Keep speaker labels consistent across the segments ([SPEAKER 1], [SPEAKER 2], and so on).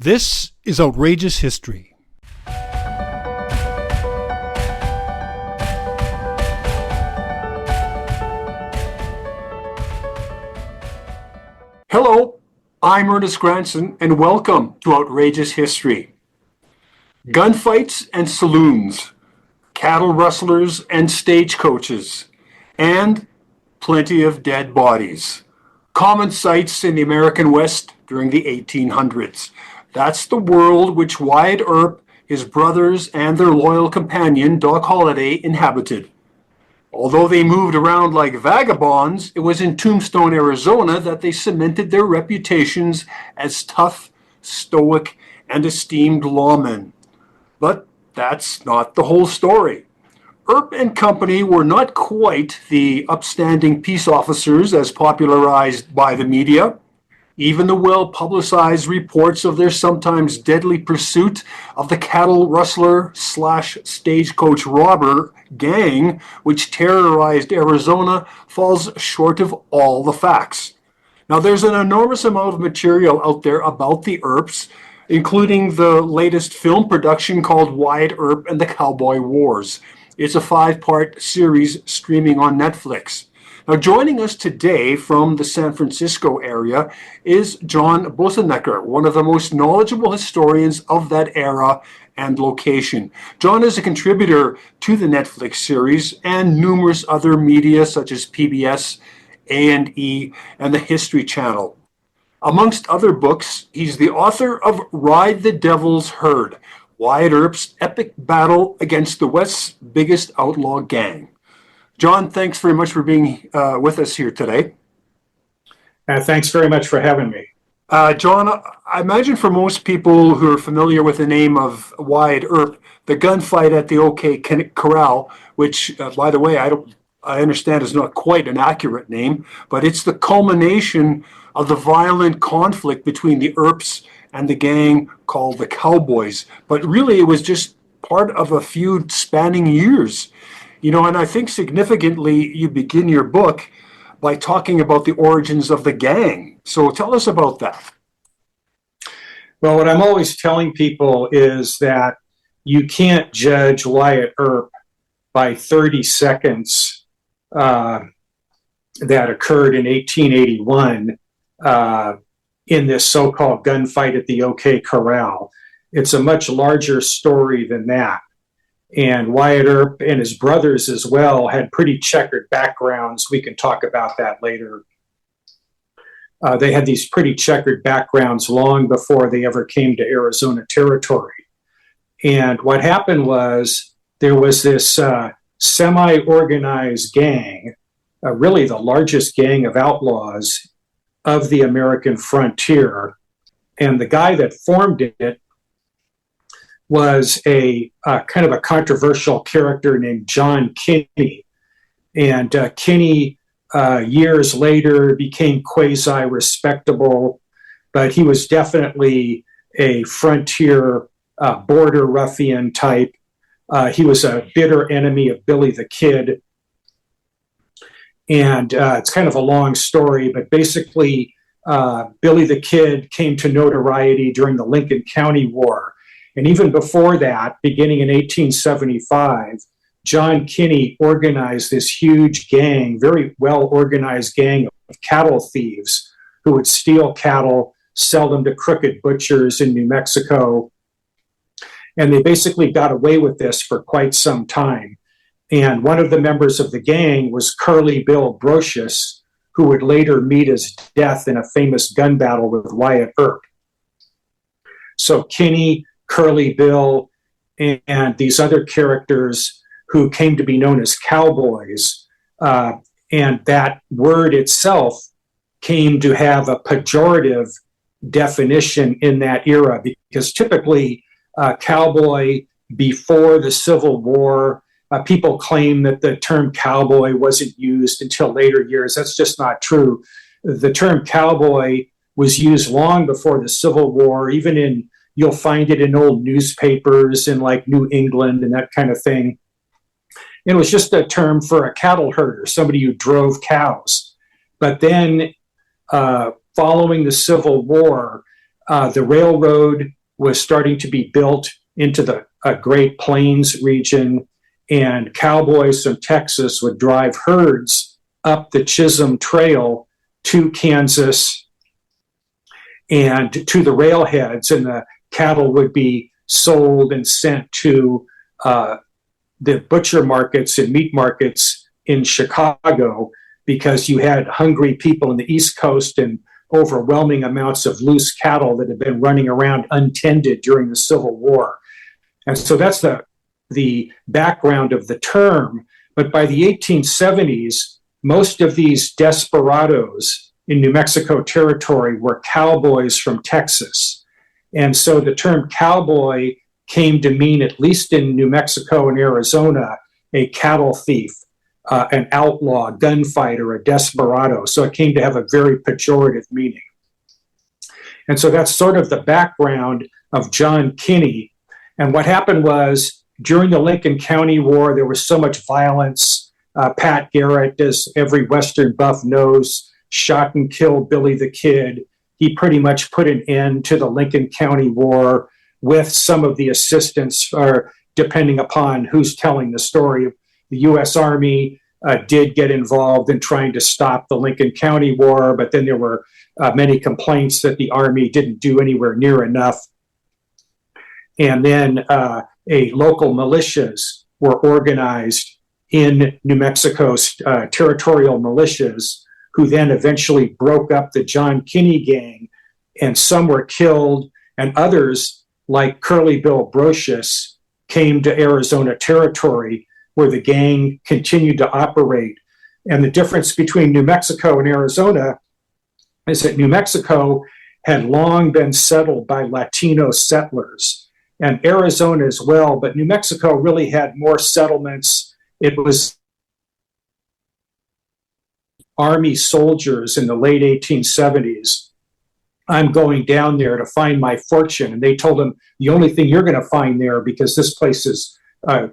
[SPEAKER 1] This is Outrageous History.
[SPEAKER 2] Hello, I'm Ernest Granson, and welcome to Outrageous History. Gunfights and saloons, cattle rustlers and stagecoaches, and plenty of dead bodies. Common sights in the American West during the 1800s. That's the world which Wyatt Earp, his brothers, and their loyal companion, Doc Holliday, inhabited. Although they moved around like vagabonds, it was in Tombstone, Arizona that they cemented their reputations as tough, stoic, and esteemed lawmen. But that's not the whole story. Earp and company were not quite the upstanding peace officers as popularized by the media. Even the well-publicized reports of their sometimes deadly pursuit of the cattle rustler / stagecoach robber gang, which terrorized Arizona, falls short of all the facts. Now, there's an enormous amount of material out there about the Earps, including the latest film production called Wyatt Earp and the Cowboy Wars. It's a 5-part series streaming on Netflix. Now, joining us today from the San Francisco area is John Boessenecker, one of the most knowledgeable historians of that era and location. John is a contributor to the Netflix series and numerous other media such as PBS, A&E, and the History Channel. Amongst other books, he's the author of Ride the Devil's Herd, Wyatt Earp's epic battle against the West's biggest outlaw gang. John, thanks very much for being with us here today.
[SPEAKER 3] Thanks very much for having me.
[SPEAKER 2] John, I imagine for most people who are familiar with the name of Wyatt Earp, the gunfight at the OK Corral, which, by the way, I understand is not quite an accurate name, but it's the culmination of the violent conflict between the Earps and the gang called the Cowboys. But really, it was just part of a feud spanning years. You know, and I think significantly, you begin your book by talking about the origins of the gang. So tell us about that.
[SPEAKER 3] Well, what I'm always telling people is that you can't judge Wyatt Earp by 30 seconds that occurred in 1881 in this so-called gunfight at the OK Corral. It's a much larger story than that. And Wyatt Earp and his brothers as well had pretty checkered backgrounds. We can talk about that later. They had these pretty checkered backgrounds long before they ever came to Arizona territory. And what happened was there was this semi-organized gang, really the largest gang of outlaws of the American frontier. And the guy that formed it was a kind of a controversial character named John Kinney. And Kinney, years later, became quasi-respectable, but he was definitely a frontier border ruffian type. He was a bitter enemy of Billy the Kid. And it's kind of a long story, but basically Billy the Kid came to notoriety during the Lincoln County War. And even before that, beginning in 1875, John Kinney organized this huge gang, very well-organized gang of cattle thieves who would steal cattle, sell them to crooked butchers in New Mexico. And they basically got away with this for quite some time. And one of the members of the gang was Curly Bill Brocious, who would later meet his death in a famous gun battle with Wyatt Earp. So Kinney, Curly Bill, and these other characters who came to be known as cowboys. And that word itself came to have a pejorative definition in that era, because typically cowboy before the Civil War, people claim that the term cowboy wasn't used until later years. That's just not true. The term cowboy was used long before the Civil War, you'll find it in old newspapers in like New England and that kind of thing. It was just a term for a cattle herder, somebody who drove cows. But then following the Civil War, The railroad was starting to be built into the Great Plains region, and cowboys from Texas would drive herds up the Chisholm Trail to Kansas and to the railheads, and the cattle would be sold and sent to the butcher markets and meat markets in Chicago, because you had hungry people in the East Coast and overwhelming amounts of loose cattle that had been running around untended during the Civil War. And so that's the background of the term. But by the 1870s, most of these desperados in New Mexico Territory were cowboys from Texas. And so the term cowboy came to mean, at least in New Mexico and Arizona, a cattle thief, an outlaw, a gunfighter, a desperado. So it came to have a very pejorative meaning. And so that's sort of the background of John Kinney. And what happened was, during the Lincoln County War, there was so much violence. Pat Garrett, as every Western buff knows, shot and killed Billy the Kid. He pretty much put an end to the Lincoln County War with some of the assistance, or depending upon who's telling the story. The U.S. Army did get involved in trying to stop the Lincoln County War, but then there were many complaints that the Army didn't do anywhere near enough. And then local militias were organized in New Mexico's territorial militias, who then eventually broke up the John Kinney gang, and some were killed, and others, like Curly Bill Brocious, came to Arizona Territory, where the gang continued to operate. And the difference between New Mexico and Arizona is that New Mexico had long been settled by Latino settlers, and Arizona as well, but New Mexico really had more settlements. It was Army soldiers in the late 1870s. I'm going down there to find my fortune. And they told him, the only thing you're going to find there, because this place is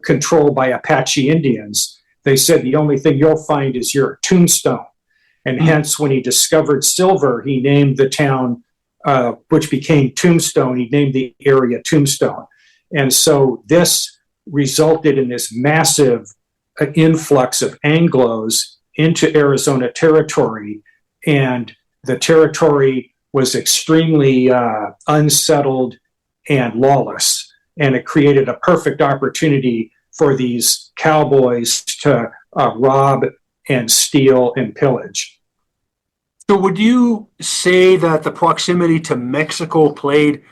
[SPEAKER 3] controlled by Apache Indians, they said the only thing you'll find is your tombstone. And hence, when he discovered silver, he named the town, which became Tombstone, he named the area Tombstone. And so this resulted in this massive influx of Anglos into Arizona Territory, and the territory was extremely unsettled and lawless, and it created a perfect opportunity for these cowboys to rob and steal and pillage.
[SPEAKER 2] So would you say that the proximity to Mexico played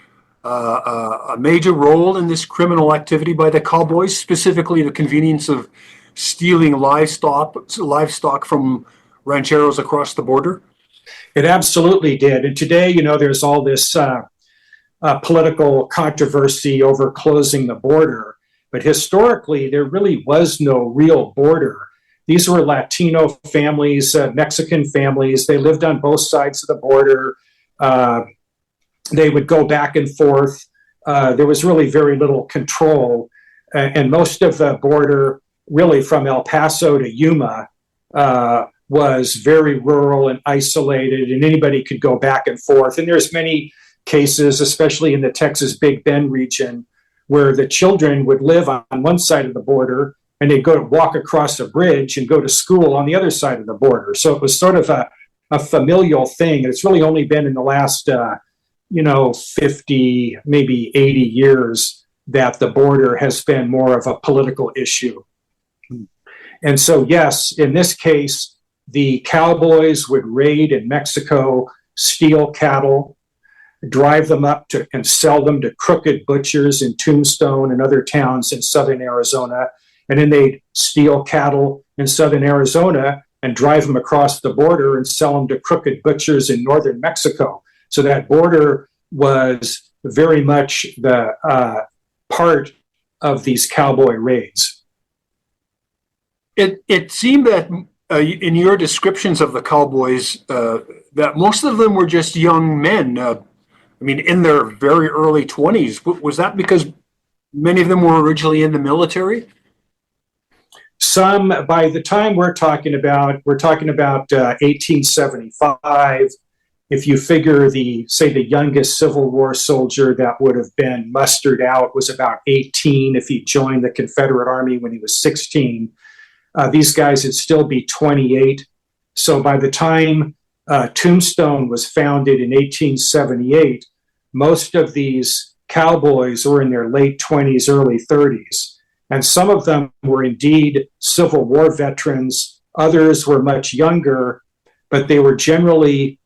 [SPEAKER 2] a major role in this criminal activity by the cowboys, specifically the convenience of stealing livestock from rancheros across the border?
[SPEAKER 3] It absolutely did. And today, there's all this political controversy over closing the border. But historically, there really was no real border. These were Latino families, Mexican families. They lived on both sides of the border. They would go back and forth. There was really very little control. And most of the border, really from El Paso to Yuma, was very rural and isolated, and anybody could go back and forth. And there's many cases, especially in the Texas Big Bend region, where the children would live on one side of the border, and they'd go to walk across a bridge and go to school on the other side of the border. So it was sort of a familial thing. And it's really only been in the last, 50, maybe 80 years that the border has been more of a political issue. And so, yes, in this case, the cowboys would raid in Mexico, steal cattle, drive them up to and sell them to crooked butchers in Tombstone and other towns in southern Arizona. And then they'd steal cattle in southern Arizona and drive them across the border and sell them to crooked butchers in northern Mexico. So that border was very much the part of these cowboy raids.
[SPEAKER 2] It seemed that in your descriptions of the cowboys, that most of them were just young men. In their very early 20s. Was that because many of them were originally in the military?
[SPEAKER 3] Some, by the time we're talking about 1875, if you figure the youngest Civil War soldier that would have been mustered out was about 18 if he joined the Confederate Army when he was 16, these guys would still be 28. So by the time Tombstone was founded in 1878, most of these cowboys were in their late 20s, early 30s. And some of them were indeed Civil War veterans. Others were much younger, but they were generally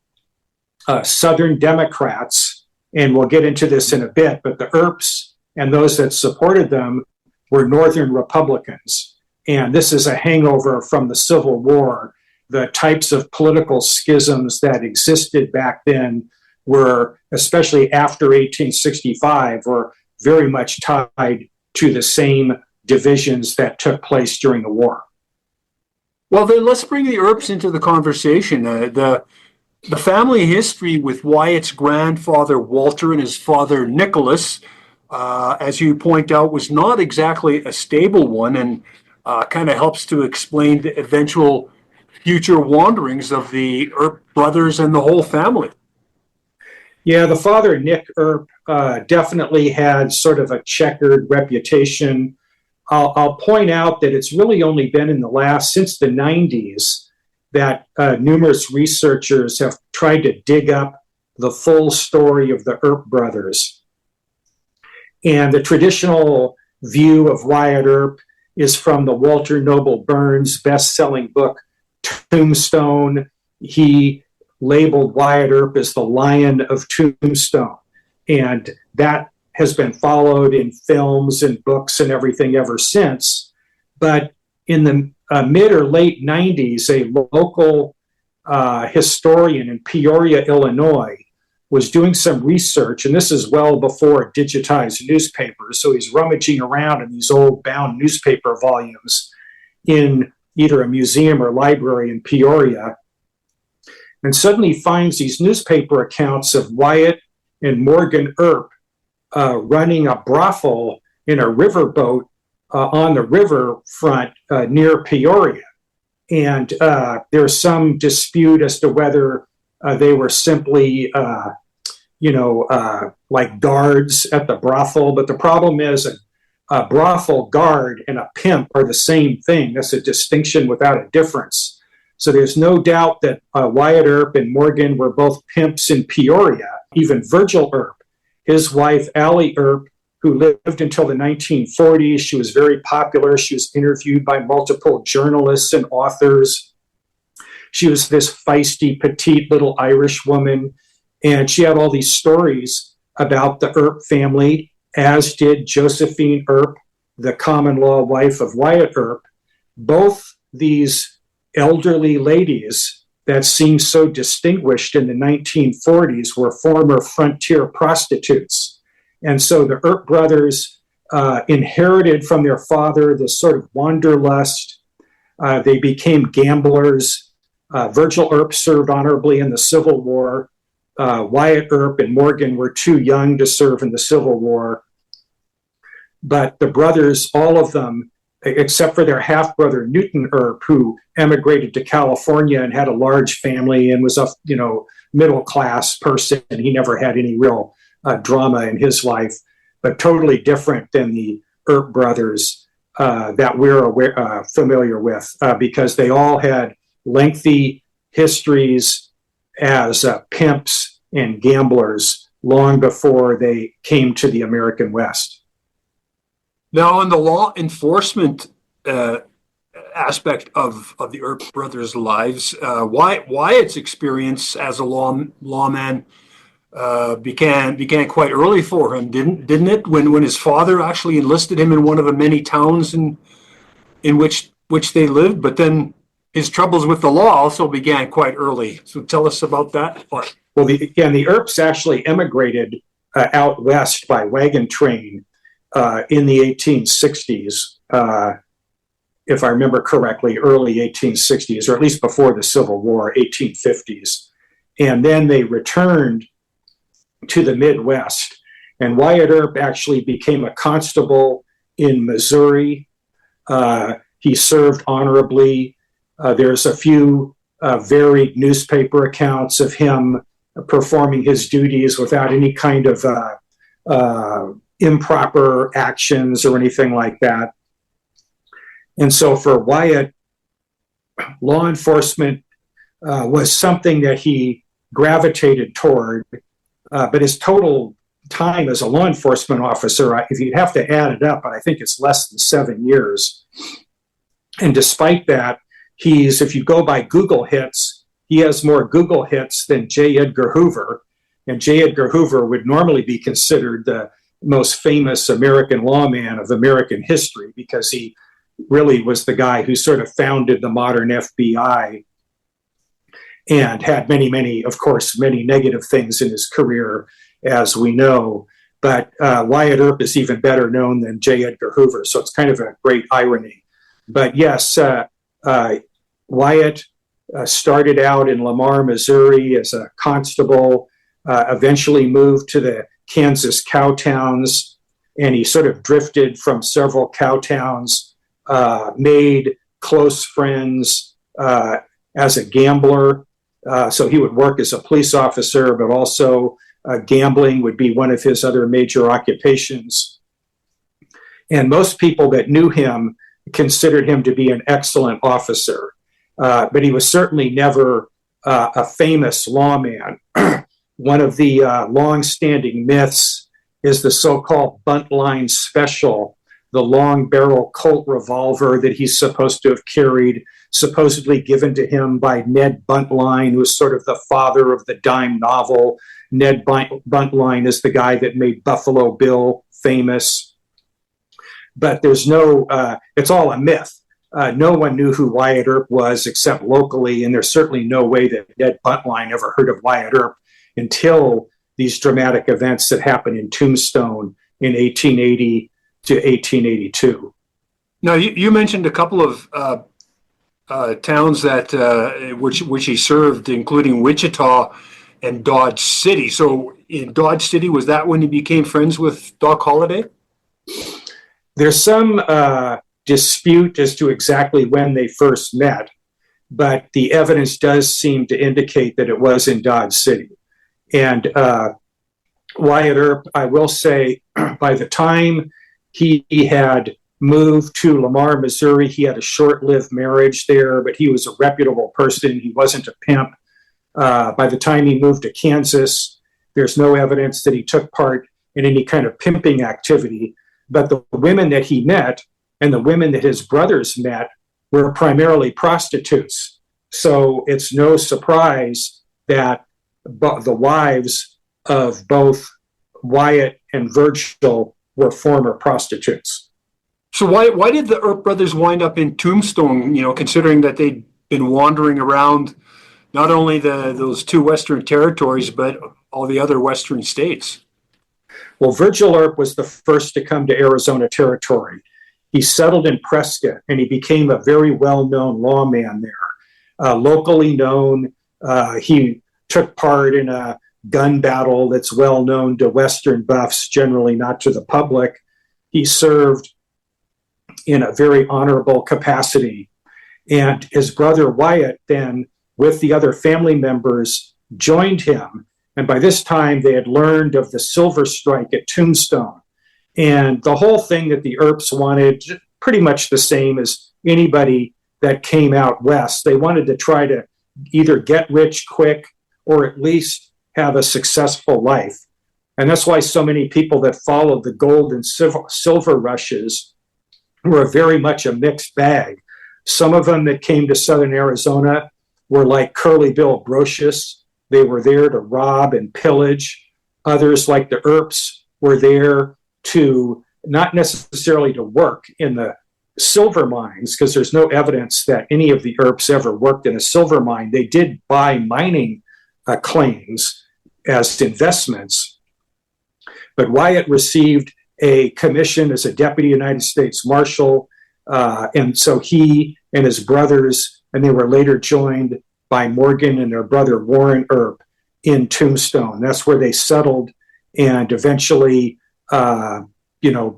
[SPEAKER 3] Southern Democrats. And we'll get into this in a bit, but the Earps and those that supported them were Northern Republicans. And this is a hangover from the Civil War. The types of political schisms that existed back then were, especially after 1865, were very much tied to the same divisions that took place during the war.
[SPEAKER 2] Well, then let's bring the Earps into the conversation. The family history with Wyatt's grandfather Walter and his father Nicholas, as you point out, was not exactly a stable one, and kind of helps to explain the eventual future wanderings of the Earp brothers and the whole family.
[SPEAKER 3] Yeah, the father, Nick Earp, definitely had sort of a checkered reputation. I'll point out that it's really only been since the 90s, that numerous researchers have tried to dig up the full story of the Earp brothers. And the traditional view of Wyatt Earp is from the Walter Noble Burns best-selling book, Tombstone. He labeled Wyatt Earp as the Lion of Tombstone. And that has been followed in films and books and everything ever since. But in the mid or late 90s, a local historian in Peoria, Illinois, was doing some research, and this is well before digitized newspapers, so he's rummaging around in these old bound newspaper volumes in either a museum or library in Peoria, and suddenly finds these newspaper accounts of Wyatt and Morgan Earp running a brothel in a riverboat on the riverfront near Peoria. And there's some dispute as to whether they were simply, like guards at the brothel. But the problem is a brothel guard and a pimp are the same thing. That's a distinction without a difference. So there's no doubt that Wyatt Earp and Morgan were both pimps in Peoria. Even Virgil Earp, his wife Allie Earp, who lived until the 1940s. She was very popular. She was interviewed by multiple journalists and authors. She was this feisty, petite little Irish woman, and she had all these stories about the Earp family, as did Josephine Earp, the common-law wife of Wyatt Earp. Both these elderly ladies that seemed so distinguished in the 1940s were former frontier prostitutes. And so the Earp brothers inherited from their father this sort of wanderlust. They became gamblers. Virgil Earp served honorably in the Civil War. Wyatt Earp and Morgan were too young to serve in the Civil War. But the brothers, all of them, except for their half-brother Newton Earp, who emigrated to California and had a large family and was a middle-class person. He never had any real drama in his life, but totally different than the Earp brothers that we're familiar with, because they all had lengthy histories as pimps and gamblers long before they came to the American West.
[SPEAKER 2] Now, in the law enforcement aspect of the Earp brothers' lives, Wyatt's experience as a lawman began quite early for him, didn't it? When his father actually enlisted him in one of the many towns in which they lived, but then his troubles with the law also began quite early. So tell us about that part.
[SPEAKER 3] Well, the Earps actually emigrated out west by wagon train in the 1860s, if I remember correctly, early 1860s, or at least before the Civil War, 1850s. And then they returned to the Midwest. And Wyatt Earp actually became a constable in Missouri. He served honorably. There's a few varied newspaper accounts of him performing his duties without any kind of improper actions or anything like that. And so for Wyatt, law enforcement was something that he gravitated toward, but his total time as a law enforcement officer, if you'd have to add it up, but I think it's less than 7 years. And despite that, if you go by Google hits, he has more Google hits than J. Edgar Hoover. And J. Edgar Hoover would normally be considered the most famous American lawman of American history because he really was the guy who sort of founded the modern FBI and had many, of course, many negative things in his career, as we know. But Wyatt Earp is even better known than J. Edgar Hoover, so it's kind of a great irony. But yes, Wyatt started out in Lamar, Missouri as a constable, eventually moved to the Kansas cow towns, and he sort of drifted from several cow towns, made close friends as a gambler. So he would work as a police officer, but also gambling would be one of his other major occupations. And most people that knew him considered him to be an excellent officer, but he was certainly never a famous lawman. One of the long-standing myths is the so-called buntline special, the long barrel Colt revolver that he's supposed to have carried, supposedly given to him by Ned Buntline, who was sort of the father of the dime novel. Ned Buntline is the guy that made Buffalo Bill famous. But there's it's all a myth. No one knew who Wyatt Earp was except locally, and there's certainly no way that Ned Buntline ever heard of Wyatt Earp until these dramatic events that happened in Tombstone in 1880 to 1882.
[SPEAKER 2] Now, you mentioned a couple of towns that which he served, including Wichita and Dodge City. So in Dodge City, was that when he became friends with Doc Holliday?
[SPEAKER 3] There's some dispute as to exactly when they first met, but the evidence does seem to indicate that it was in Dodge City. And Wyatt Earp, I will say, by the time he had moved to Lamar, Missouri, he had a short-lived marriage there, but he was a reputable person. He wasn't a pimp. By the time he moved to Kansas, there's no evidence that he took part in any kind of pimping activity. But the women that he met and the women that his brothers met were primarily prostitutes. So it's no surprise that the wives of both Wyatt and Virgil were former prostitutes.
[SPEAKER 2] So why did the Earp brothers wind up in Tombstone, considering that they'd been wandering around not only those two Western territories, but all the other Western states?
[SPEAKER 3] Well, Virgil Earp was the first to come to Arizona Territory. He settled in Prescott, and he became a very well-known lawman there. Locally known, he took part in a gun battle that's well known to Western buffs, generally not to the public. He served in a very honorable capacity. And his brother Wyatt then, with the other family members, joined him. And by this time, they had learned of the silver strike at Tombstone. And the whole thing that the Earps wanted, pretty much the same as anybody that came out west. They wanted to try to either get rich quick or at least have a successful life. And that's why so many people that followed the gold and silver rushes were very much a mixed bag. Some of them that came to southern Arizona were like Curly Bill Brocious. They were there to rob and pillage. Others, like the Earps, were there to not necessarily to work in the silver mines, because there's no evidence that any of the Earps ever worked in a silver mine. They did buy mining claims as investments. But Wyatt received a commission as a deputy United States Marshal, and so he and his brothers, and they were later joined by Morgan and their brother Warren Earp in Tombstone. That's where they settled and eventually,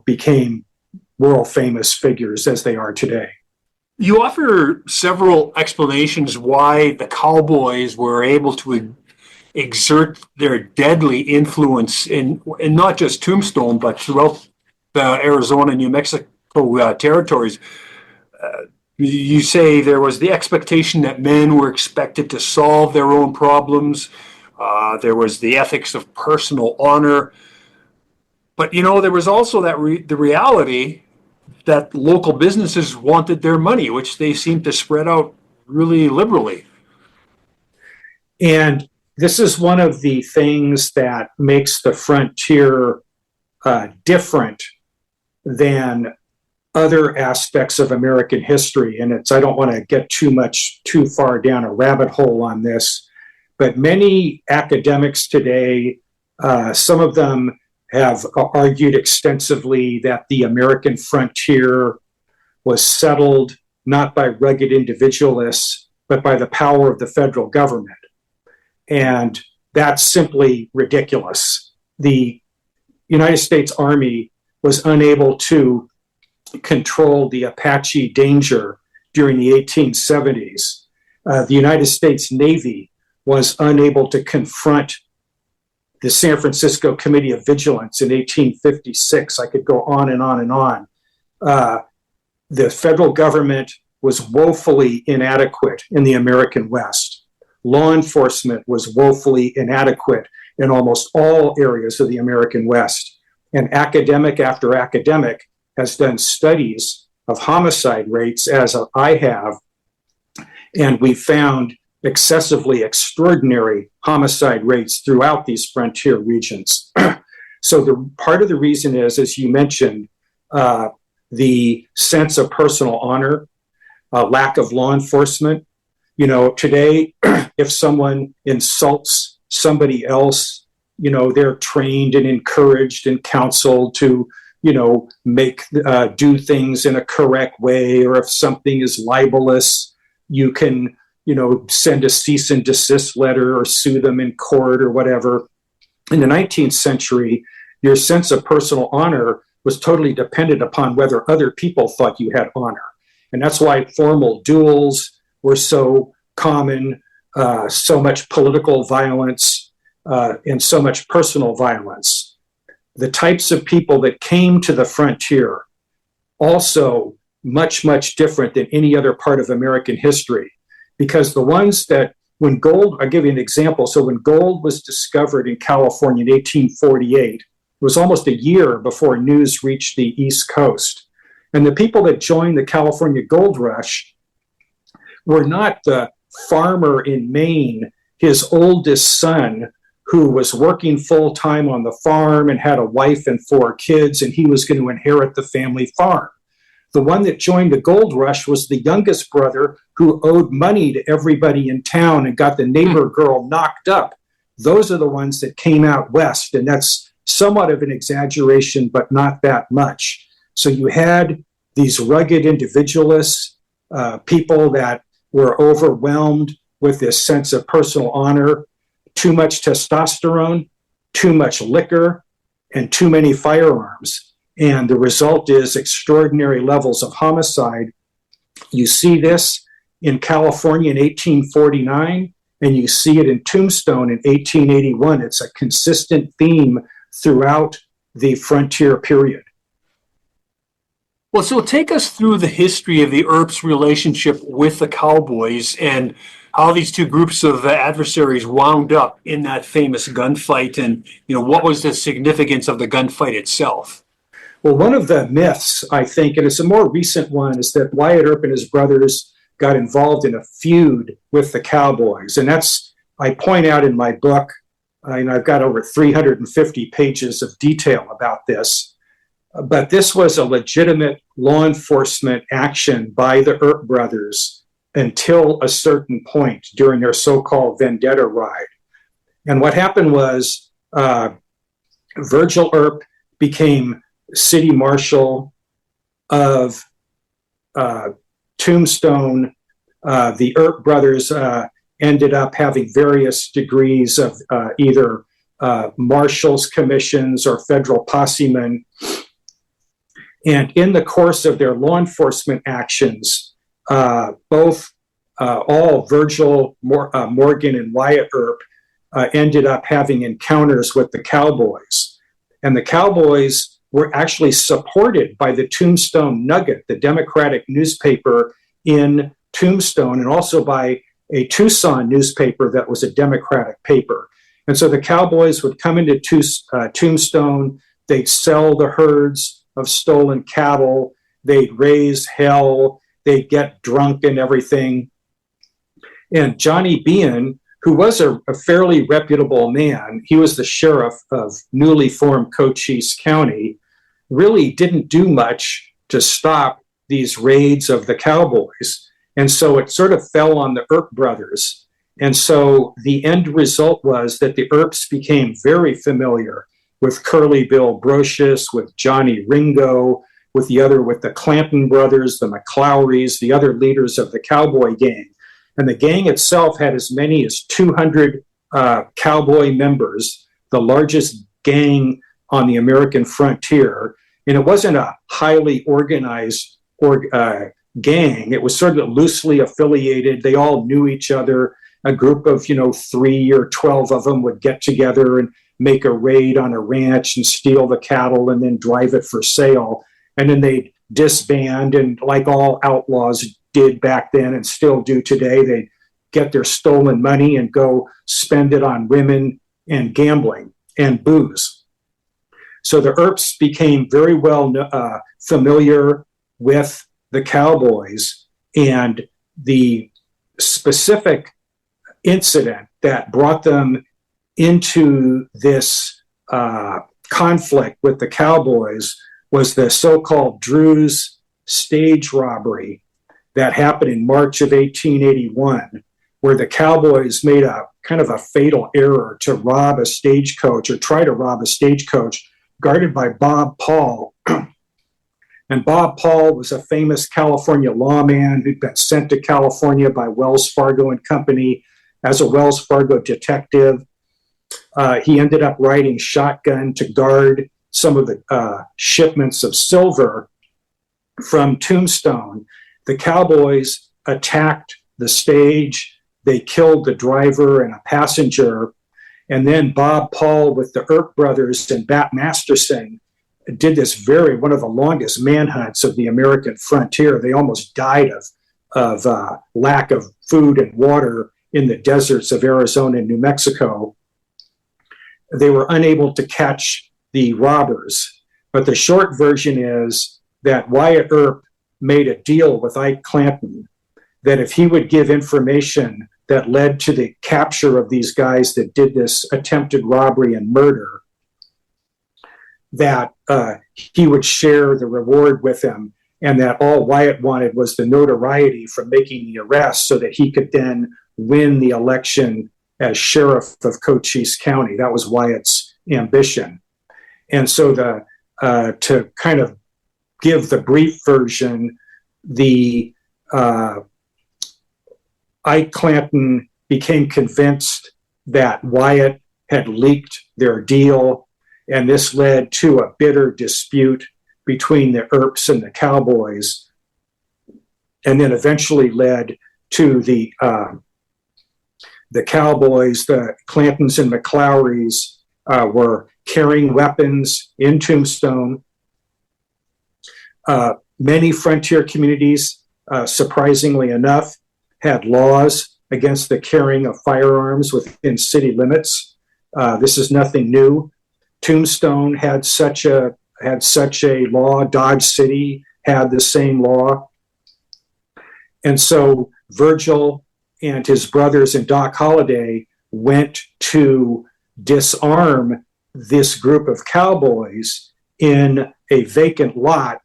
[SPEAKER 3] became world famous figures as they are today.
[SPEAKER 2] You offer several explanations why the cowboys were able to exert their deadly influence in not just Tombstone, but throughout the Arizona and New Mexico territories. You say there was the expectation that men were expected to solve their own problems. There was the ethics of personal honor. But, there was also the reality that local businesses wanted their money, which they seemed to spread out really liberally.
[SPEAKER 3] And this is one of the things that makes the frontier different than other aspects of American history. And I don't want to get too far down a rabbit hole on this, but many academics today, some of them have argued extensively that the American frontier was settled not by rugged individualists, but by the power of the federal government. And that's simply ridiculous. The United States Army was unable to control the Apache danger during the 1870s. The United States Navy was unable to confront the San Francisco Committee of Vigilance in 1856. I could go on and on and on. The federal government was woefully inadequate in the American West. Law enforcement was woefully inadequate in almost all areas of the American West. And academic after academic has done studies of homicide rates, as I have, and we found excessively extraordinary homicide rates throughout these frontier regions. So part of the reason is, as you mentioned, the sense of personal honor, lack of law enforcement. Today, if someone insults somebody else, they're trained and encouraged and counseled to, do things in a correct way. Or if something is libelous, you can, send a cease and desist letter or sue them in court or whatever. In the 19th century, your sense of personal honor was totally dependent upon whether other people thought you had honor. And that's why formal duels were so common, so much political violence, and so much personal violence. The types of people that came to the frontier also much, much different than any other part of American history. Because the ones that, I'll give you an example. So when gold was discovered in California in 1848, it was almost a year before news reached the East Coast. And the people that joined the California gold rush were not the farmer in Maine, his oldest son, who was working full-time on the farm and had a wife and 4 kids, and he was going to inherit the family farm. The one that joined the gold rush was the youngest brother who owed money to everybody in town and got the neighbor girl knocked up. Those are the ones that came out west, and that's somewhat of an exaggeration, but not that much. So you had these rugged individualists, people that were overwhelmed with this sense of personal honor, too much testosterone, too much liquor, and too many firearms. And the result is extraordinary levels of homicide. You see this in California in 1849, and you see it in Tombstone in 1881. It's a consistent theme throughout the frontier period.
[SPEAKER 2] Well, so take us through the history of the Earps' relationship with the cowboys and how these two groups of adversaries wound up in that famous gunfight, and what was the significance of the gunfight itself?
[SPEAKER 3] Well, one of the myths, I think, and it's a more recent one, is that Wyatt Earp and his brothers got involved in a feud with the cowboys. And I point out in my book, I've got over 350 pages of detail about this, but this was a legitimate law enforcement action by the Earp brothers until a certain point during their so-called vendetta ride. And what happened was Virgil Earp became city marshal of Tombstone. The Earp brothers ended up having various degrees of either marshal's commissions or federal possemen. And in the course of their law enforcement actions, all Virgil, Morgan, and Wyatt Earp ended up having encounters with the cowboys. And the cowboys were actually supported by the Tombstone Nugget, the Democratic newspaper in Tombstone, and also by a Tucson newspaper that was a Democratic paper. And so the cowboys would come into Tombstone, they'd sell the herds of stolen cattle, they'd raise hell, they'd get drunk and everything. And Johnny Bean, who was a fairly reputable man, he was the sheriff of newly formed Cochise County, really didn't do much to stop these raids of the cowboys. And so it sort of fell on the Earp brothers. And so the end result was that the Earps became very familiar with Curly Bill Brocious, with Johnny Ringo, with the Clanton brothers, the McClowrys, the other leaders of the cowboy gang. And the gang itself had as many as 200 cowboy members, the largest gang on the American frontier. And it wasn't a highly organized gang. It was sort of loosely affiliated. They all knew each other. A group of, 3 or 12 of them would get together and make a raid on a ranch and steal the cattle and then drive it for sale. And then they'd disband, and like all outlaws did back then and still do today, they'd get their stolen money and go spend it on women and gambling and booze. So the Earps became very well familiar with the cowboys, and the specific incident that brought them into this conflict with the cowboys was the so-called Drew's stage robbery that happened in March of 1881, where the cowboys made a kind of a fatal error to rob a stagecoach, or try to rob a stagecoach guarded by Bob Paul. And Bob Paul was a famous California lawman who'd been sent to California by Wells Fargo and Company as a Wells Fargo detective. He ended up riding shotgun to guard some of the shipments of silver from Tombstone. The cowboys attacked the stage. They killed the driver and a passenger. And then Bob Paul with the Earp brothers and Bat Masterson did this one of the longest manhunts of the American frontier. They almost died of lack of food and water in the deserts of Arizona and New Mexico. They were unable to catch the robbers. But the short version is that Wyatt Earp made a deal with Ike Clanton that if he would give information that led to the capture of these guys that did this attempted robbery and murder, that he would share the reward with him, and that all Wyatt wanted was the notoriety from making the arrest so that he could then win the election as sheriff of Cochise County. That was Wyatt's ambition. And so to kind of give the brief version, the Ike Clanton became convinced that Wyatt had leaked their deal, and this led to a bitter dispute between the Earps and the cowboys, and then eventually led to the cowboys, the Clantons and McClowrys, were carrying weapons in Tombstone. Many frontier communities, surprisingly enough, had laws against the carrying of firearms within city limits. This is nothing new. Tombstone had such a law. Dodge City had the same law. And so Virgil and his brothers and Doc Holliday went to disarm this group of cowboys in a vacant lot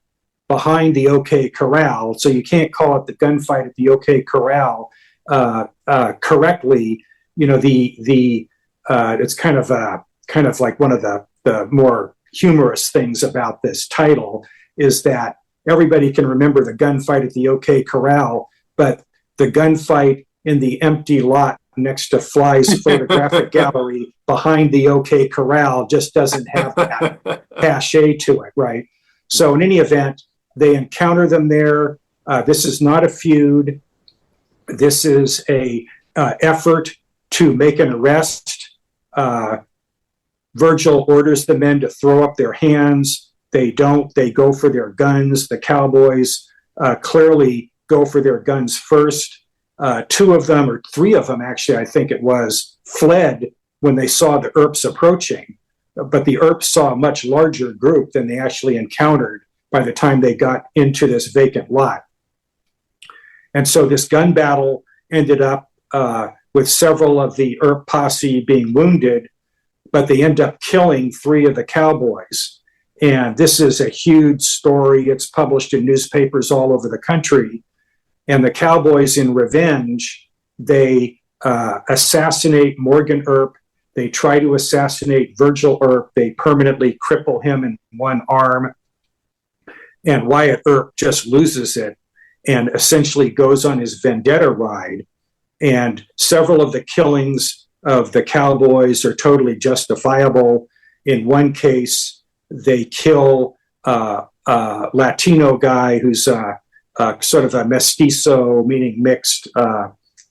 [SPEAKER 3] behind the OK Corral. So you can't call it the gunfight at the OK Corral correctly. It's kind of like one of the more humorous things about this title is that everybody can remember the gunfight at the OK Corral, but the gunfight in the empty lot next to Fly's photographic gallery behind the OK Corral just doesn't have that cachet to it, right? So in any event, they encounter them there. This is not a feud. This is a effort to make an arrest Virgil orders the men to throw up their hands. They don't. They go for their guns. The cowboys clearly go for their guns first. Two of them, or three of them actually, I think it was, fled when they saw the Earps approaching. But the Earps saw a much larger group than they actually encountered by the time they got into this vacant lot. And so this gun battle ended up with several of the Earp posse being wounded, but they end up killing three of the cowboys. And this is a huge story. It's published in newspapers all over the country. And the cowboys, in revenge, they assassinate Morgan Earp. They try to assassinate Virgil Earp. They permanently cripple him in one arm. And Wyatt Earp just loses it and essentially goes on his vendetta ride. And several of the killings of the cowboys are totally justifiable. In one case, they kill a Latino guy who's sort of a mestizo, meaning mixed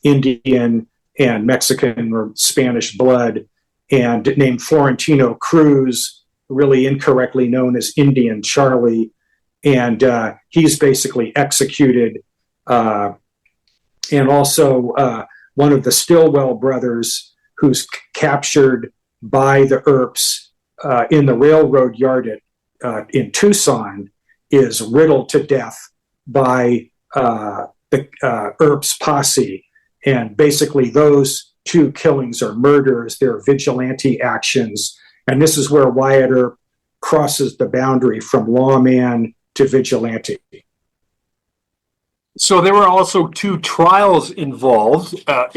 [SPEAKER 3] Indian and Mexican or Spanish blood, and named Florentino Cruz, really incorrectly known as Indian Charlie. And he's basically executed. And also one of the Stillwell brothers, who's captured by the Earps in the railroad yard in Tucson, is riddled to death by the Earps posse. And basically those two killings are murders. They're vigilante actions. And this is where Wyatt Earp crosses the boundary from lawman to vigilante.
[SPEAKER 2] So there were also two trials involved at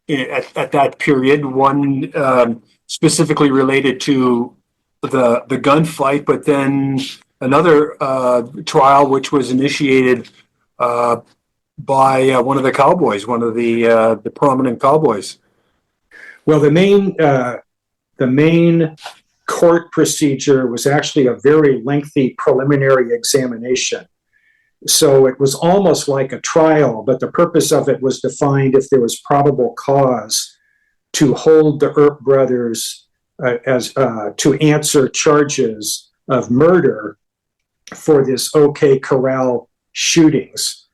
[SPEAKER 2] that period. One specifically related to the gunfight, but then another trial which was initiated by one of the cowboys, one of the prominent cowboys.
[SPEAKER 3] Well, the main court procedure was actually a very lengthy preliminary examination. So it was almost like a trial, but the purpose of it was to find if there was probable cause to hold the Earp brothers to answer charges of murder for this OK Corral shootings.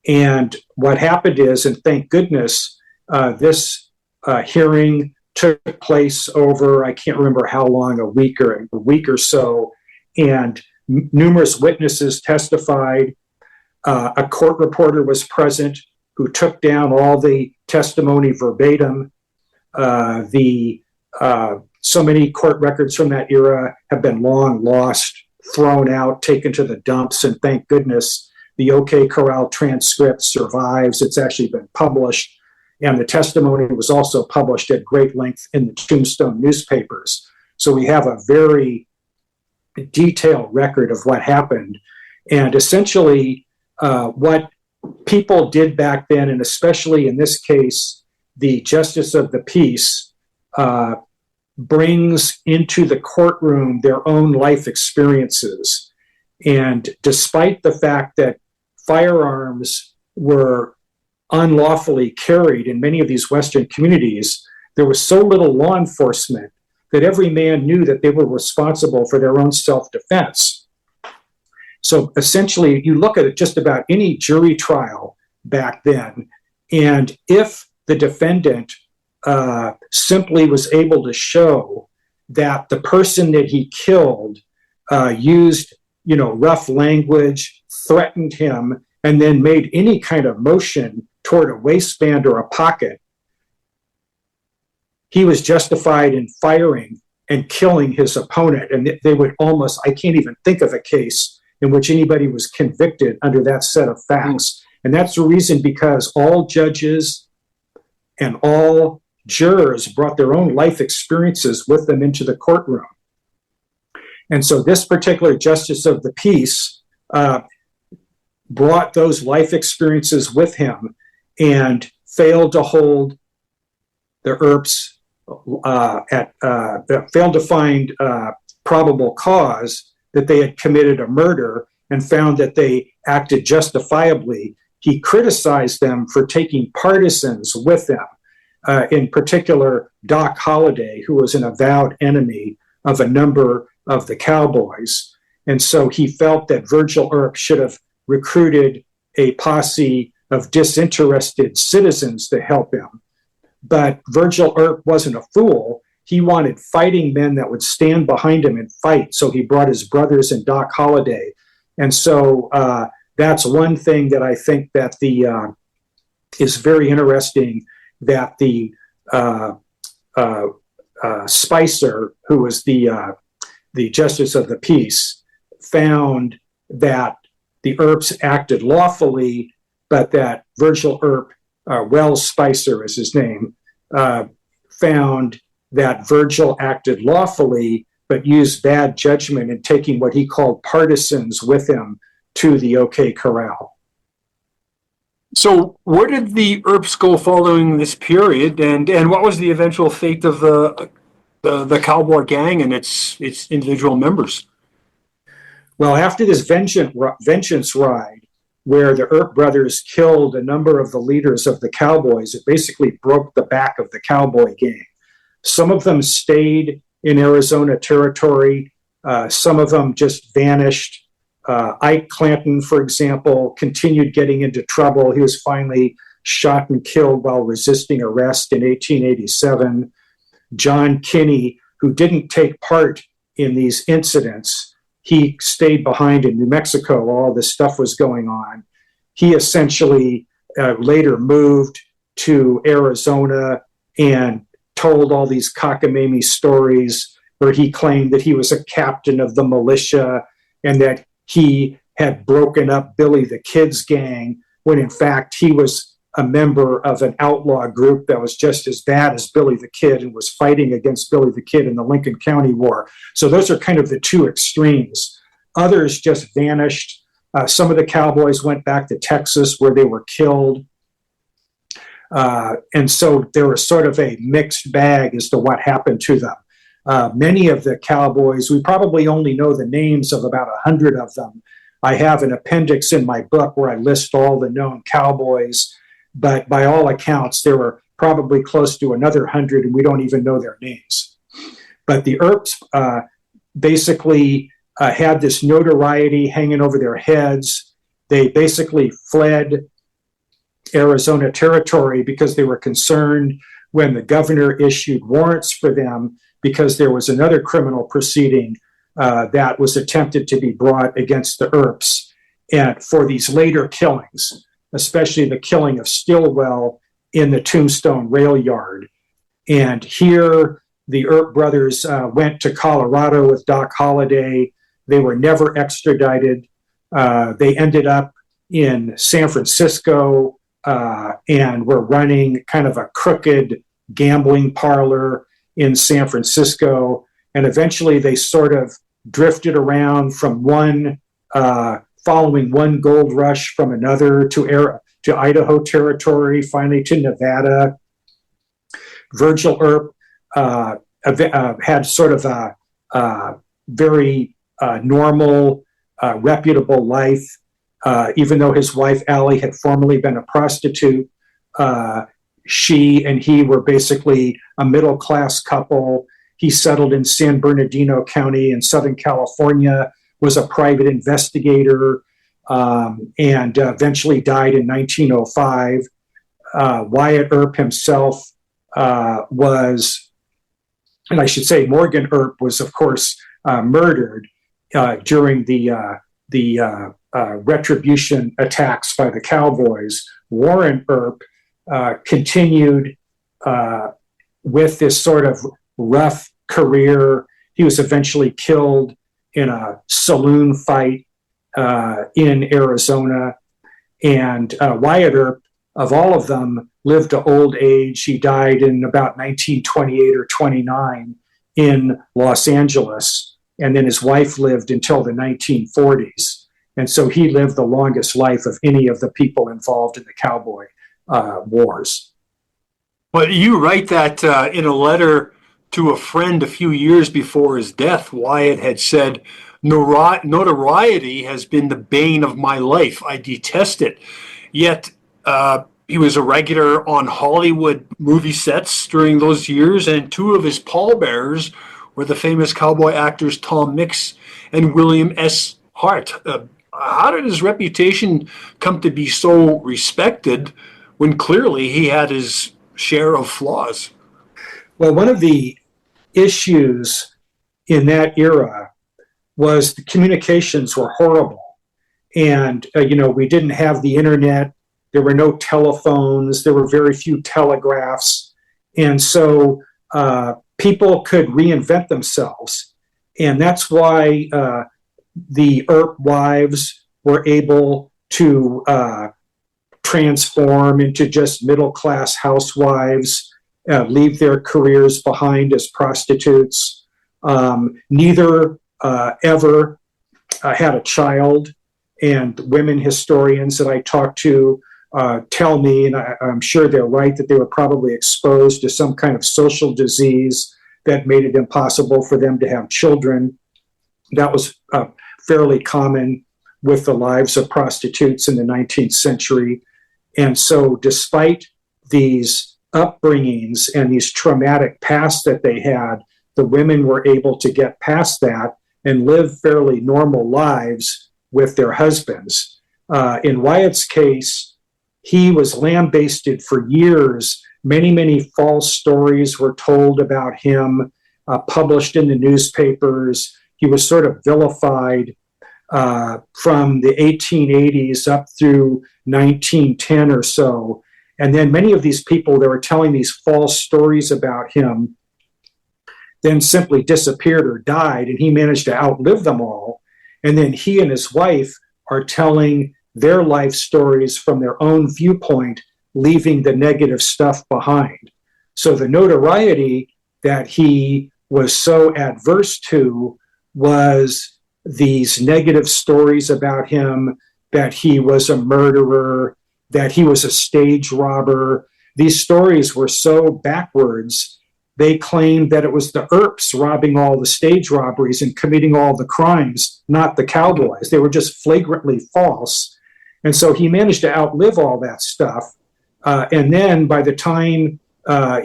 [SPEAKER 3] And what happened is, and thank goodness, this hearing took place over, I can't remember how long, a week or so, and numerous witnesses testified. A court reporter was present who took down all the testimony verbatim. So many court records from that era have been long lost, thrown out, taken to the dumps, and thank goodness the OK Corral transcript survives. It's actually been published, and the testimony was also published at great length in the Tombstone newspapers. So we have a very detailed record of what happened. And essentially, what people did back then, and especially in this case, the Justice of the Peace brings into the courtroom their own life experiences. And despite the fact that firearms were unlawfully carried in many of these Western communities, there was so little law enforcement that every man knew that they were responsible for their own self-defense. So essentially, you look at just about any jury trial back then, and if the defendant simply was able to show that the person that he killed used, rough language, threatened him, and then made any kind of motion toward a waistband or a pocket, he was justified in firing and killing his opponent. And they would almost, I can't even think of a case in which anybody was convicted under that set of facts. And that's the reason, because all judges and all jurors brought their own life experiences with them into the courtroom. And so this particular Justice of the Peace brought those life experiences with him and failed to hold the Earps failed to find probable cause that they had committed a murder, and found that they acted justifiably. He criticized them for taking partisans with them. in particular Doc Holliday, who was an avowed enemy of a number of the cowboys. And so he felt that Virgil Earp should have recruited a posse of disinterested citizens to help him. But Virgil Earp wasn't a fool. He wanted fighting men that would stand behind him and fight. So he brought his brothers and Doc Holliday. And so that's one thing that I think that is very interesting, that the Spicer, who was the justice of the peace, found that the Earps acted lawfully, but that Virgil Earp, Wells Spicer is his name, found that Virgil acted lawfully, but used bad judgment in taking what he called partisans with him to the OK Corral.
[SPEAKER 2] So where did the Earps go following this period, and what was the eventual fate of the cowboy gang and its individual members?
[SPEAKER 3] Well, after this vengeance ride, where the Earp brothers killed a number of the leaders of the cowboys, it basically broke the back of the cowboy gang. Some of them stayed in Arizona territory. Some of them just vanished. Ike Clanton, for example, continued getting into trouble. He was finally shot and killed while resisting arrest in 1887. John Kinney, who didn't take part in these incidents, he stayed behind in New Mexico while all this stuff was going on. He essentially later moved to Arizona and told all these cockamamie stories where he claimed that he was a captain of the militia and that he had broken up Billy the Kid's gang, when in fact he was a member of an outlaw group that was just as bad as Billy the Kid and was fighting against Billy the Kid in the Lincoln County War. So those are kind of the two extremes. Others just vanished. Some of the cowboys went back to Texas where they were killed. And so there was sort of a mixed bag as to what happened to them. Many of the cowboys, we probably only know the names of about 100 of them. I have an appendix in my book where I list all the known cowboys, but by all accounts, there were probably close to another 100, and we don't even know their names. But the Earps basically had this notoriety hanging over their heads. They basically fled Arizona territory because they were concerned when the governor issued warrants for them, because there was another criminal proceeding that was attempted to be brought against the Earps, and for these later killings, especially the killing of Stillwell in the Tombstone rail yard. And here the Earp brothers went to Colorado with Doc Holliday. They were never extradited. They ended up in San Francisco and were running kind of a crooked gambling parlor in San Francisco. And eventually they sort of drifted around from following one gold rush from another to Idaho territory, finally to Nevada. Virgil Earp had sort of a very normal, reputable life, even though his wife, Allie, had formerly been a prostitute. She and he were basically a middle-class couple. He settled in San Bernardino County in Southern California, was a private investigator, and eventually died in 1905. Wyatt Earp himself was, and I should say Morgan Earp was, of course, murdered during the retribution attacks by the cowboys. Warren Earp continued with this sort of rough career. He was eventually killed in a saloon fight in Arizona. And Wyatt Earp, of all of them, lived to old age. He died in about 1928 or 29 in Los Angeles. And then his wife lived until the 1940s. And so he lived the longest life of any of the people involved in the cowboy wars.
[SPEAKER 2] Well, you write that in a letter to a friend a few years before his death, Wyatt had said, "Notoriety has been the bane of my life. I detest it. Yet He was a regular on Hollywood movie sets during those years, and two of his pallbearers were the famous cowboy actors Tom Mix and William S. Hart. How did his reputation come to be so respected when clearly he had his share of flaws?
[SPEAKER 3] Well, one of the issues in that era was the communications were horrible. And, we didn't have the internet. There were no telephones. There were very few telegraphs. And so people could reinvent themselves. And that's why the Earp wives were able to transform into just middle-class housewives, leave their careers behind as prostitutes. Neither ever had a child, and women historians that I talked to tell me, and I'm sure they're right, that they were probably exposed to some kind of social disease that made it impossible for them to have children. That was fairly common with the lives of prostitutes in the 19th century. And so despite these upbringings and these traumatic pasts that they had, the women were able to get past that and live fairly normal lives with their husbands. In Wyatt's case, he was lambasted for years. Many, many false stories were told about him, published in the newspapers. He was sort of vilified from the 1880s up through 1910 or so. And then many of these people that were telling these false stories about him then simply disappeared or died, and he managed to outlive them all. And then he and his wife are telling their life stories from their own viewpoint, leaving the negative stuff behind. So the notoriety that he was so adverse to was these negative stories about him, that he was a murderer, that he was a stage robber. These stories were so backwards. They claimed that it was the Earps robbing all the stage robberies and committing all the crimes, not the cowboys. They were just flagrantly false. And so he managed to outlive all that stuff. And then by the time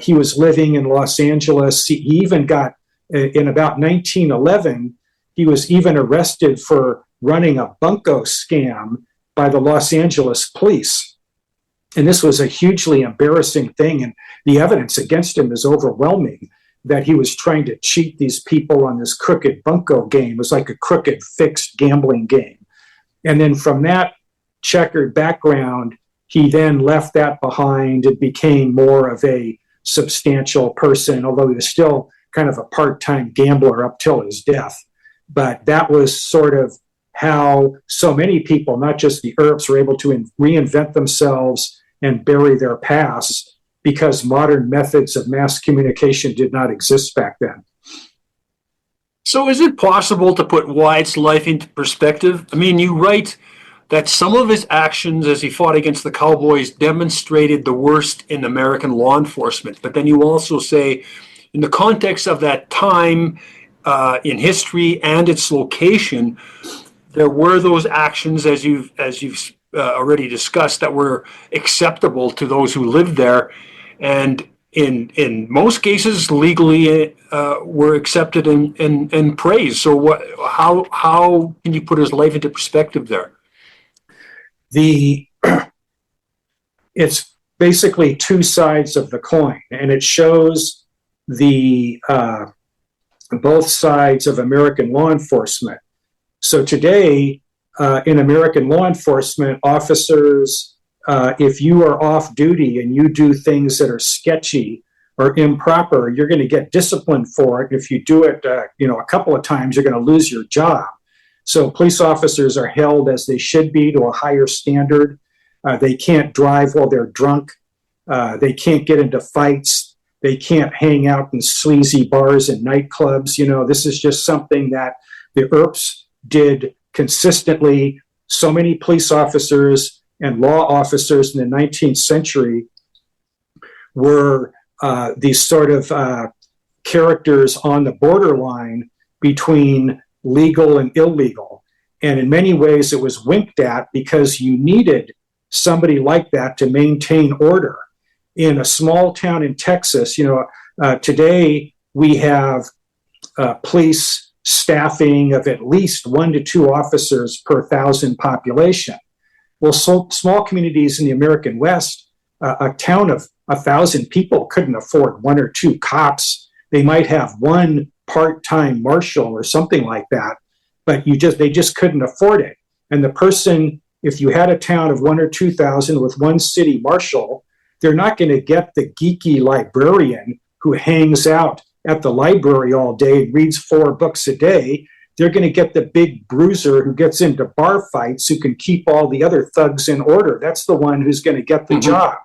[SPEAKER 3] he was living in Los Angeles, he even got, in about 1911, he was even arrested for running a bunco scam by the Los Angeles police. And this was a hugely embarrassing thing. And the evidence against him is overwhelming, that he was trying to cheat these people on this crooked bunco game. It was like a crooked fixed gambling game. And then from that checkered background, he then left that behind and became more of a substantial person, although he was still kind of a part-time gambler up till his death. But that was sort of how so many people, not just the Earps, were able to reinvent themselves and bury their past, because modern methods of mass communication did not exist back then.
[SPEAKER 2] So is it possible to put Wyatt's life into perspective? I mean, you write that some of his actions as he fought against the cowboys demonstrated the worst in American law enforcement. But then you also say, in the context of that time in history and its location, there were those actions, as you've already discussed, that were acceptable to those who lived there, and in most cases legally were accepted and praised. So how can you put his life into perspective there?
[SPEAKER 3] It's basically two sides of the coin, and it shows the both sides of American law enforcement. So today, in American law enforcement, officers, if you are off duty and you do things that are sketchy or improper, you're going to get disciplined for it. If you do it, a couple of times, you're going to lose your job. So police officers are held as they should be to a higher standard. They can't drive while they're drunk. They can't get into fights. They can't hang out in sleazy bars and nightclubs. This is just something that the Earps did consistently. So many police officers and law officers in the 19th century were these sort of characters on the borderline between legal and illegal. And in many ways, it was winked at because you needed somebody like that to maintain order. In a small town in Texas, today we have police staffing of at least 1 to 2 officers per 1,000 population. Well, so small communities in the American West, a town of 1,000 people couldn't afford 1 or 2 cops. They might have 1 part-time marshal or something like that, but they just couldn't afford it. And the person, if you had a town of 1 or 2,000 with 1 city marshal, they're not going to get the geeky librarian who hangs out at the library all day and reads 4 books a day. They're going to get the big bruiser who gets into bar fights, who can keep all the other thugs in order. That's the one who's going to get the job.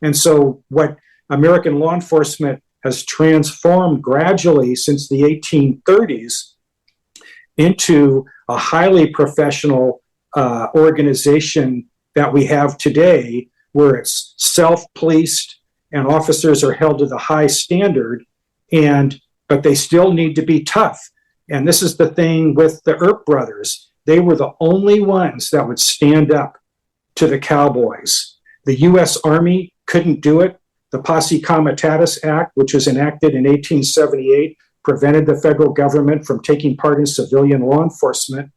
[SPEAKER 3] And so what American law enforcement has transformed gradually since the 1830s into a highly professional organization that we have today, where it's self-policed and officers are held to the high standard, but they still need to be tough. And this is the thing with the Earp brothers. They were the only ones that would stand up to the cowboys. The U.S. Army couldn't do it. The Posse Comitatus Act, which was enacted in 1878, prevented the federal government from taking part in civilian law enforcement.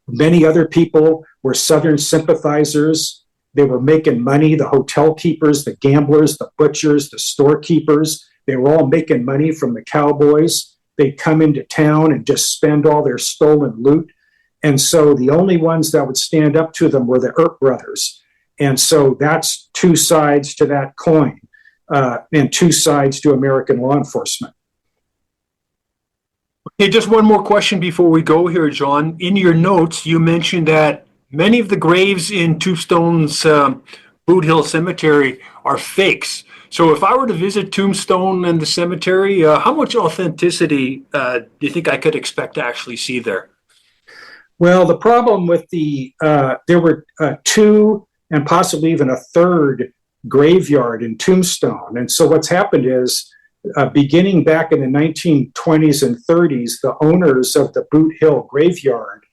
[SPEAKER 3] Many other people were Southern sympathizers. They were making money, the hotel keepers, the gamblers, the butchers, the storekeepers. They were all making money from the cowboys. They'd come into town and just spend all their stolen loot. And so the only ones that would stand up to them were the Earp brothers. And so that's 2 sides to that coin, and 2 sides to American law enforcement.
[SPEAKER 2] Okay, just one more question before we go here, John. In your notes, you mentioned that many of the graves in Tombstone's Boot Hill Cemetery are fakes. So if I were to visit Tombstone and the cemetery, how much authenticity do you think I could expect to actually see there?
[SPEAKER 3] Well, the problem with there were 2 and possibly even a 3rd graveyard in Tombstone. And so what's happened is, beginning back in the 1920s and 30s, the owners of the Boot Hill graveyard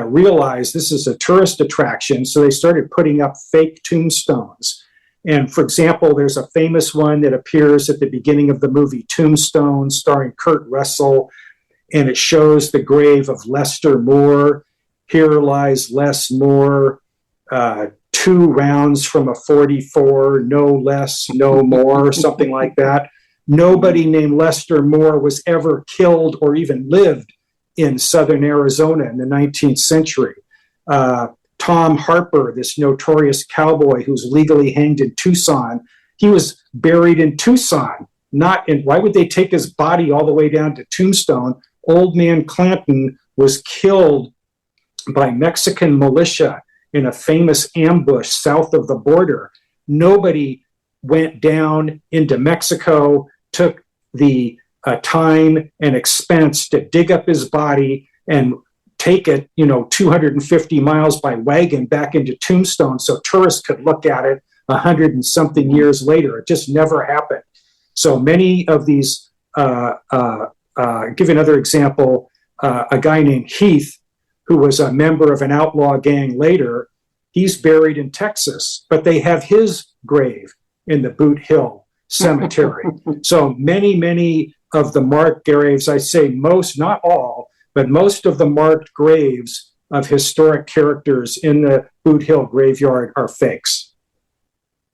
[SPEAKER 3] realized this is a tourist attraction, so they started putting up fake tombstones. And for example, there's a famous one that appears at the beginning of the movie Tombstone, starring Kurt Russell, and it shows the grave of Lester Moore. Here lies Les Moore, 2 rounds from a 44, no less, no more, something like that. Nobody named Lester Moore was ever killed or even lived in southern Arizona in the 19th century. Tom Harper, this notorious cowboy who's legally hanged in Tucson, he was buried in Tucson. Why would they take his body all the way down to Tombstone? Old Man Clanton was killed by Mexican militia in a famous ambush south of the border. Nobody went down into Mexico, took the time and expense to dig up his body and take it, 250 miles by wagon back into Tombstone so tourists could look at it 100 and something years later. It just never happened. So many of these, give another example, a guy named Heath, who was a member of an outlaw gang later, he's buried in Texas, but they have his grave in the Boot Hill Cemetery. So many of the marked graves, I say most, not all, but most of the marked graves of historic characters in the Boot Hill graveyard are fakes.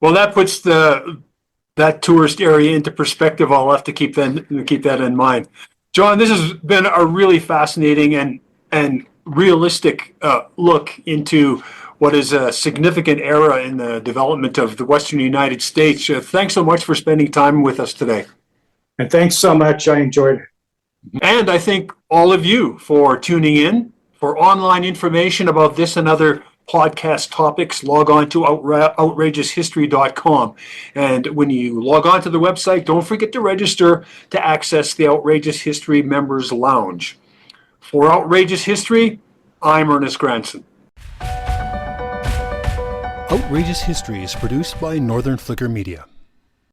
[SPEAKER 2] Well, that puts that tourist area into perspective. I'll have to keep that in mind. John, this has been a really fascinating and realistic look into what is a significant era in the development of the Western United States. Thanks so much for spending time with us today.
[SPEAKER 3] And thanks so much. I enjoyed it.
[SPEAKER 2] And I thank all of you for tuning in. For online information about this and other podcast topics, log on to outrageoushistory.com. And when you log on to the website, don't forget to register to access the Outrageous History Members Lounge. For Outrageous History, I'm Ernest Granson.
[SPEAKER 1] Outrageous History is produced by Northern Flicker Media.